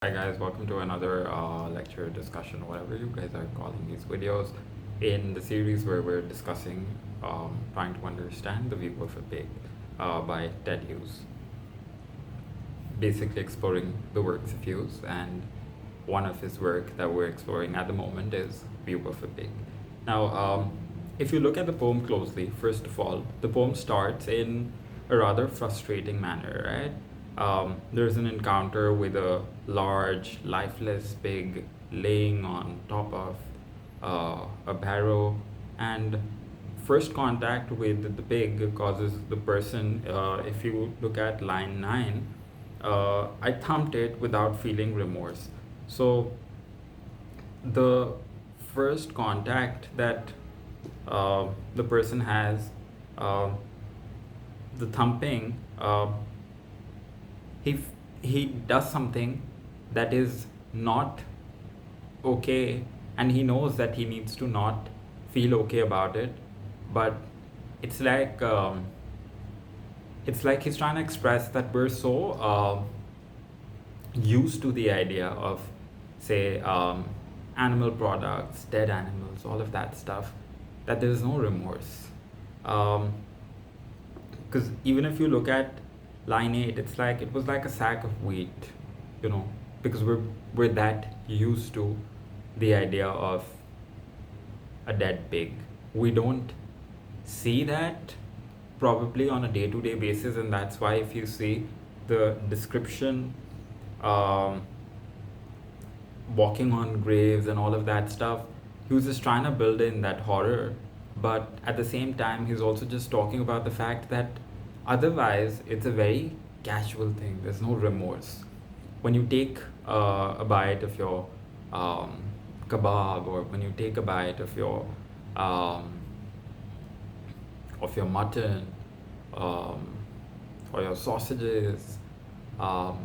Hi guys, welcome to another lecture, discussion, whatever you guys are calling these videos in the series where we're discussing trying to understand the view of a pig by Ted Hughes. Basically exploring the works of Hughes, and one of his work that we're exploring at the moment is View of a Pig. Now, if you look at the poem closely, first of all, the poem starts in a rather frustrating manner, right? There's an encounter with a large, lifeless pig laying on top of a barrow, and first contact with the pig causes the person, if you look at line 9, I thumped it without feeling remorse. So the first contact that the person has, uh, the thumping, he does something that is not okay, and he knows that he needs to not feel okay about it, but it's like he's trying to express that we're so used to the idea of, say, animal products, dead animals, all of that stuff, that there's no remorse. Because even if you look at line 8, it's like it was like a sack of wheat, you know, because we're that used to the idea of a dead pig. We don't see that probably on a day-to-day basis, and that's why if you see the description, um, walking on graves and all of that stuff, he was just trying to build in that horror, but at the same time he's also just talking about the fact that otherwise it's a very casual thing. There's no remorse when you take a bite of your um, kebab, or when you take a bite um, of your mutton, um, or your sausages, um,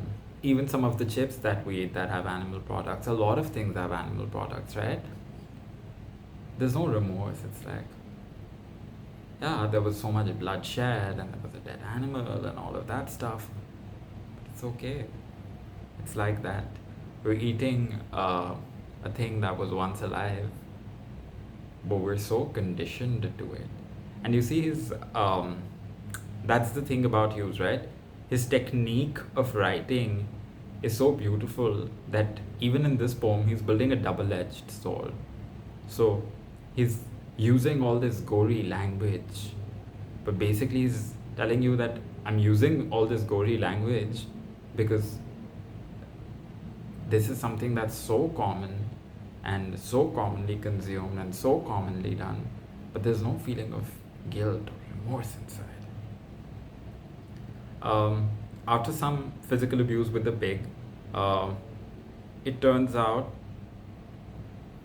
even some of the chips that we eat that have animal products. A lot of things have animal products, right? There's no remorse. It's like, yeah, there was so much bloodshed and there was a dead animal and all of that stuff. But it's okay. It's like that. We're eating a thing that was once alive, but we're so conditioned to it. And you see that's the thing about Hughes, right? His technique of writing is so beautiful that even in this poem, he's building a double-edged sword. So he's using all this gory language, but basically he's telling you that I'm using all this gory language because this is something that's so common and so commonly consumed and so commonly done, but there's no feeling of guilt or remorse inside. After some physical abuse with the pig, uh, it turns out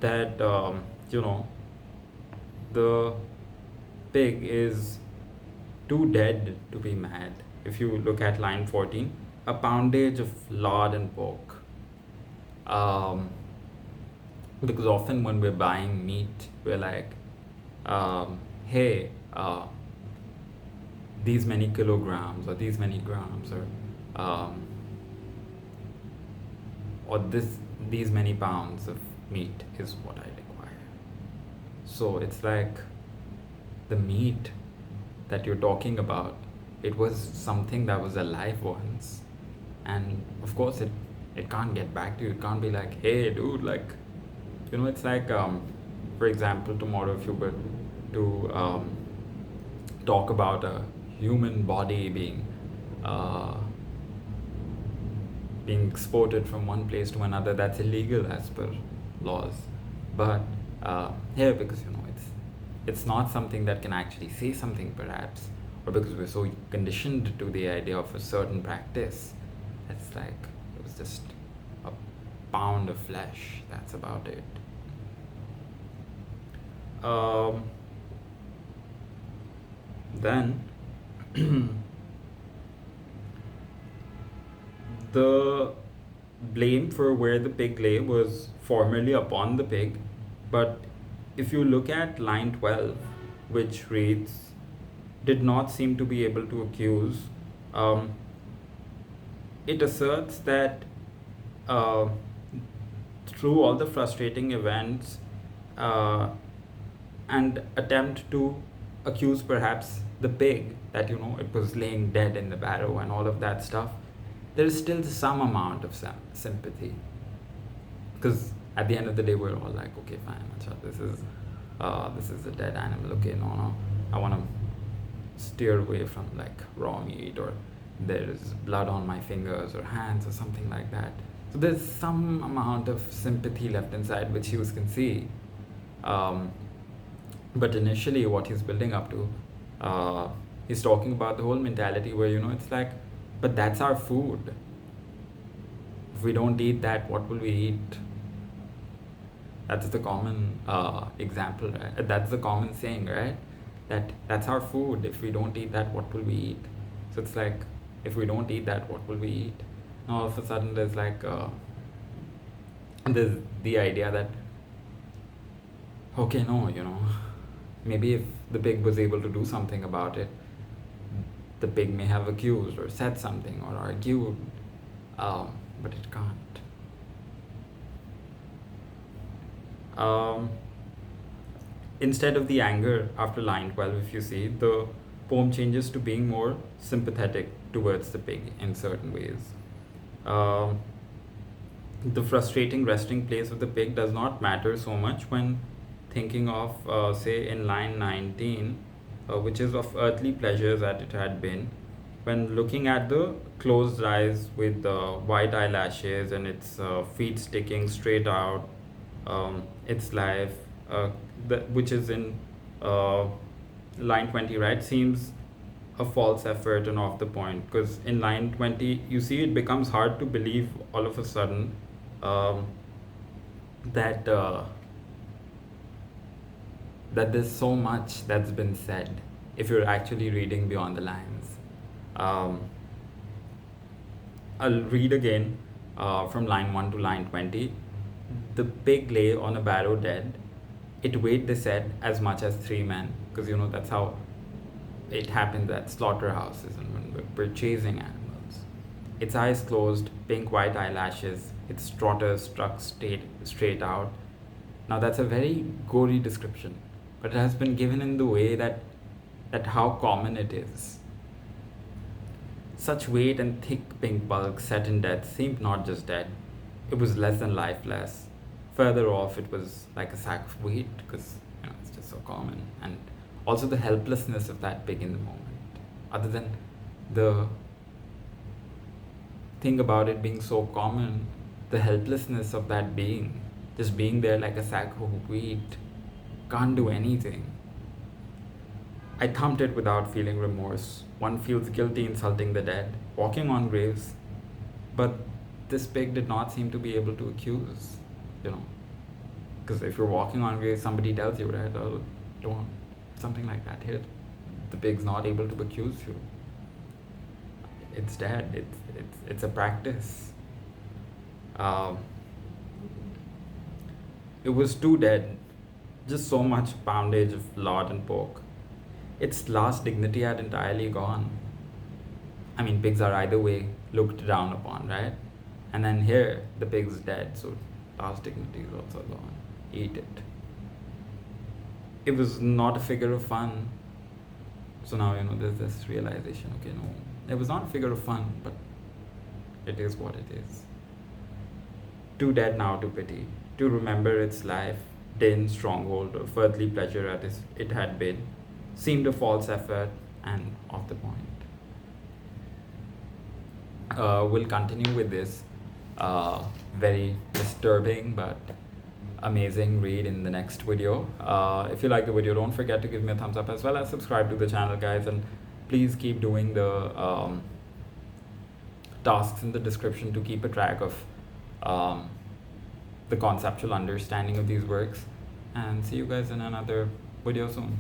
that, the pig is too dead to be mad. If you look at line 14, a poundage of lard and pork. Because often when we're buying meat, we're like, hey, these many kilograms or these many grams, or these many pounds of meat is what I require. So it's like the meat that you're talking about, it was something that was alive once, and of course it can't get back to you. It can't be like, hey dude, like, it's like, for example, tomorrow if you were to talk about a human body being exported from one place to another, that's illegal as per laws. But here, because it's not something that can actually say something, perhaps, or because we're so conditioned to the idea of a certain practice, it's like it was just a pound of flesh. That's about it. Then the blame for where the pig lay was formerly upon the pig, but if you look at line 12, which reads, did not seem to be able to accuse, it asserts that uh, through all the frustrating events, uh, and attempt to accuse perhaps the pig that it was laying dead in the barrow and all of that stuff, there is still some amount of sympathy, because at the end of the day we're all like, okay, fine, this is a dead animal, okay, no, I want to steer away from like raw meat, or there's blood on my fingers or hands or something like that. So there's some amount of sympathy left inside, which Hughes can see. But initially, what he's building up to, he's talking about the whole mentality where, it's like, but that's our food. If we don't eat that, what will we eat? That's the common example, right? That's the common saying, right? That's our food. If we don't eat that, what will we eat? So it's like, if we don't eat that, what will we eat? And all of a sudden, there's like, there's the idea that, okay, no, maybe if the pig was able to do something about it, the pig may have accused or said something or argued, but it can't. Instead of the anger after line 12, if you see, the poem changes to being more sympathetic towards the pig in certain ways. The frustrating resting place of the pig does not matter so much when thinking of, say, in line 19, which is of earthly pleasures that it had been, when looking at the closed eyes with white eyelashes and its feet sticking straight out, its life, which is in line 20, right, seems a false effort and off the point, because in line 20 you see it becomes hard to believe all of a sudden that that there's so much that's been said if you're actually reading beyond the lines. I'll read again from line 1 to line 20. The pig lay on a barrow dead. It weighed, they said, as much as 3 men, because that's how it happens at slaughterhouses and when we're chasing animals. Its eyes closed, pink white eyelashes, its trotters struck straight out. Now that's a very gory description, but it has been given in the way that how common it is. Such weight and thick pink bulk set in death seemed not just dead, it was less than lifeless. Further off, it was like a sack of wheat, because it's just so common. And also the helplessness of that pig in the moment. Other than the thing about it being so common, the helplessness of that being, just being there like a sack of wheat, can't do anything. I thumped it without feeling remorse. One feels guilty insulting the dead, walking on graves. But this pig did not seem to be able to accuse, Because if you're walking on graves, somebody tells you, right, oh, don't, something like that. Here, the pig's not able to accuse you. It's dead. It's a practice. It was too dead. Just so much poundage of lard and pork. Its last dignity had entirely gone. I mean, pigs are either way looked down upon, right? And then here, the pig's dead, so last dignity is also gone. Eat it. It was not a figure of fun. So now, there's this realization, okay, no, it was not a figure of fun, but it is what it is. Too dead now to pity, to remember its life, din, stronghold, of earthly pleasure as it had been, seemed a false effort and off the point. We'll continue with this very disturbing but amazing read in the next video. If you like the video, don't forget to give me a thumbs up as well as subscribe to the channel, guys, and please keep doing the tasks in the description to keep a track of the conceptual understanding of these works, and see you guys in another video soon.